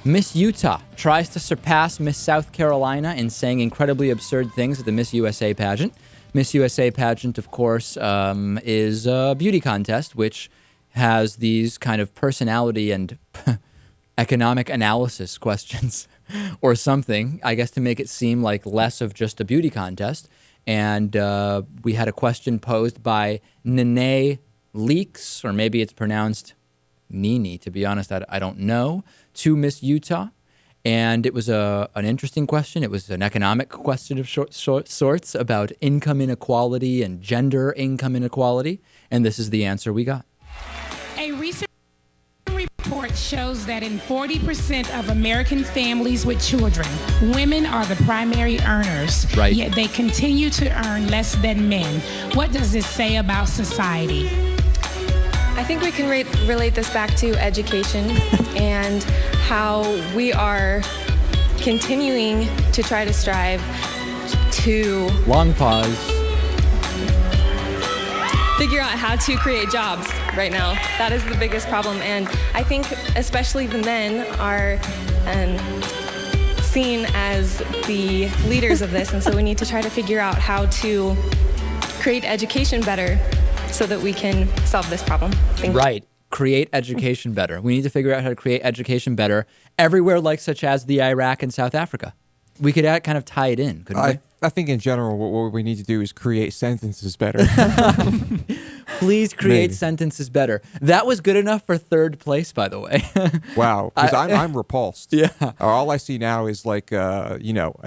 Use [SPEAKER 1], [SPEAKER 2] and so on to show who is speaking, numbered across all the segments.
[SPEAKER 1] Miss Utah tries to surpass Miss South Carolina in saying incredibly absurd things at the Miss USA pageant. Miss USA pageant, of course, is a beauty contest, which has these kind of personality and economic analysis questions or something, I guess, to make it seem like less of just a beauty contest. And we had a question posed by Nene Leaks, or maybe it's pronounced Nini, to be honest, I don't know, to Miss Utah. And it was an interesting question. It was an economic question of sorts about income inequality and gender income inequality. And this is the answer we got.
[SPEAKER 2] A recent report shows that in 40% of American families with children, women are the primary earners.
[SPEAKER 1] Right.
[SPEAKER 2] Yet they continue to earn less than men. What does this say about society?
[SPEAKER 3] I think we can relate this back to education and how we are continuing to try to strive to
[SPEAKER 1] long pause,
[SPEAKER 3] figure out how to create jobs right now. That is the biggest problem, and I think especially the men are seen as the leaders of this, and so we need to try to figure out how to create education better so that we can solve this problem.
[SPEAKER 1] Right. Create education better. We need to figure out how to create education better everywhere, like such as the Iraq and South Africa. We could kind of tie it in, couldn't we?
[SPEAKER 4] I think in general, what we need to do is create sentences better.
[SPEAKER 1] Please create sentences better. That was good enough for third place, by the way.
[SPEAKER 4] Wow, because I'm repulsed.
[SPEAKER 1] Yeah.
[SPEAKER 4] All I see now is like, a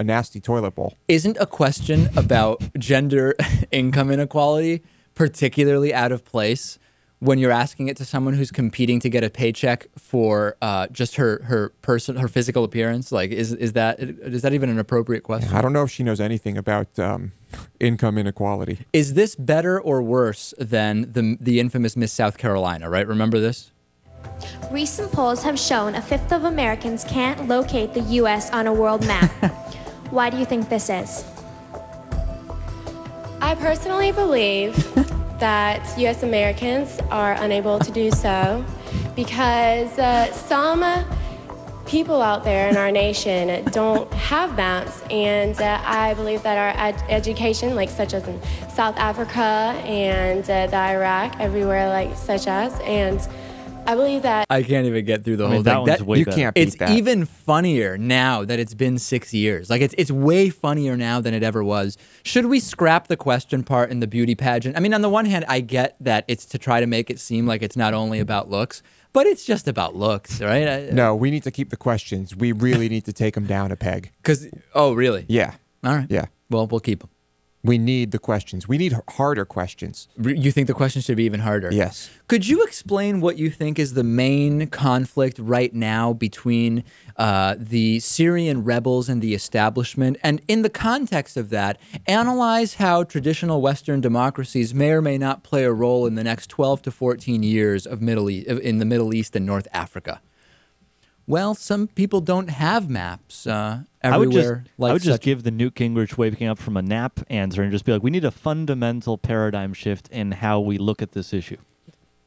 [SPEAKER 4] nasty toilet bowl.
[SPEAKER 1] Isn't a question about gender income inequality particularly out of place when you're asking it to someone who's competing to get a paycheck for just her physical appearance? Like, is that even an appropriate question?
[SPEAKER 4] I don't know if she knows anything about income inequality.
[SPEAKER 1] Is this better or worse than the infamous Miss South Carolina, right? Remember this?
[SPEAKER 5] Recent polls have shown a fifth of Americans can't locate the U.S. on a world map. Why do you think this is?
[SPEAKER 6] I personally believe that U.S. Americans are unable to do so because some people out there in our nation don't have maps, and I believe that our education, like such as in South Africa and the Iraq, everywhere like such as, and I believe that
[SPEAKER 1] I can't even get through the whole
[SPEAKER 7] that
[SPEAKER 1] thing.
[SPEAKER 7] one's way
[SPEAKER 4] You
[SPEAKER 7] better.
[SPEAKER 4] can't beat
[SPEAKER 1] It's
[SPEAKER 4] that.
[SPEAKER 1] even funnier now that it's been 6 years. Like it's way funnier now than it ever was. Should we scrap the question part in the beauty pageant? I mean, on the one hand, I get that it's to try to make it seem like it's not only about looks, but it's just about looks, right?
[SPEAKER 4] No, we need to keep the questions. We really need to take them down a peg.
[SPEAKER 1] Oh, really?
[SPEAKER 4] Yeah.
[SPEAKER 1] All right.
[SPEAKER 4] Yeah.
[SPEAKER 1] Well, we'll keep them.
[SPEAKER 4] We need the questions. We need harder questions.
[SPEAKER 1] You think the question should be even harder?
[SPEAKER 4] Yes.
[SPEAKER 1] Could you explain what you think is the main conflict right now between the Syrian rebels and the establishment? And in the context of that, analyze how traditional Western democracies may or may not play a role in the next 12 to 14 years of in the Middle East and North Africa. Well, some people don't have maps everywhere.
[SPEAKER 7] I would just give the Newt Gingrich waking up from a nap answer and just be like, we need a fundamental paradigm shift in how we look at this issue.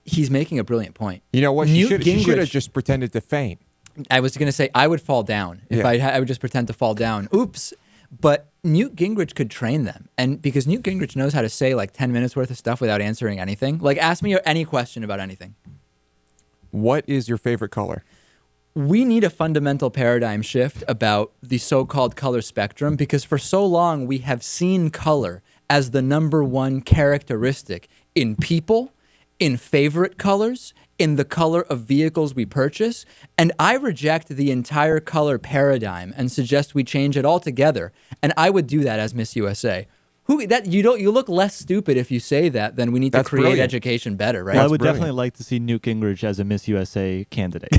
[SPEAKER 1] He's making a brilliant point.
[SPEAKER 4] You know what? She should
[SPEAKER 1] Gingrich
[SPEAKER 4] have just pretended to faint.
[SPEAKER 1] I was going to say I would fall down. If I would just pretend to fall down. Oops. But Newt Gingrich could train them. And because Newt Gingrich knows how to say like 10 minutes worth of stuff without answering anything. Like ask me any question about anything.
[SPEAKER 4] What is your favorite color?
[SPEAKER 1] We need a fundamental paradigm shift about the so-called color spectrum because for so long we have seen color as the number one characteristic in people, in favorite colors, in the color of vehicles we purchase. And I reject the entire color paradigm and suggest we change it altogether. And I would do that as Miss USA. You look less stupid if you say that than we need to create education better, right?
[SPEAKER 7] Well, I would definitely like to see Newt Gingrich as a Miss USA candidate.